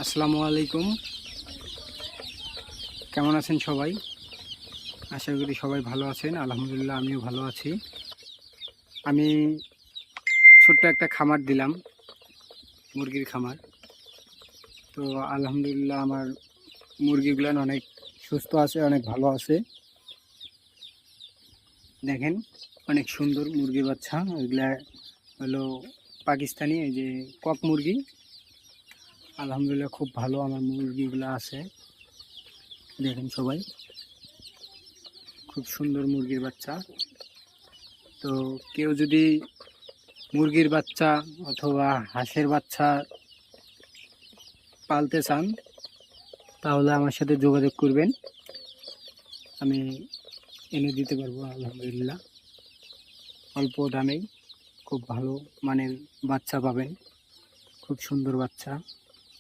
আসসালামু আলাইকুম। কেমন আছেন সবাই? আশা করি সবাই ভালো আছেন। আলহামদুলিল্লাহ আমিও ভালো আছি। আমি ছোট্ট একটা খামার দিলাম, মুরগির খামার। তো আলহামদুলিল্লাহ আমার মুরগিগুলো অনেক সুস্থ আছে, অনেক ভালো আছে। দেখেন অনেক সুন্দর মুরগির বাচ্চা। এগুলা হলো পাকিস্তানি, এই যে কক মুরগি। আলহামদুলিল্লাহ খুব ভালো আমার মুরগিগুলো আছে। দেখেন সবাই, খুব সুন্দর মুরগির বাচ্চা। তো কেউ যদি মুরগির বাচ্চা অথবা হাঁসের বাচ্চা পালতে চান তাহলে আমার সাথে যোগাযোগ করবেন, আমি এনে দিতে পারবো। আলহামদুলিল্লাহ অল্প দামেই খুব ভালো মানের বাচ্চা পাবেন, খুব সুন্দর বাচ্চা।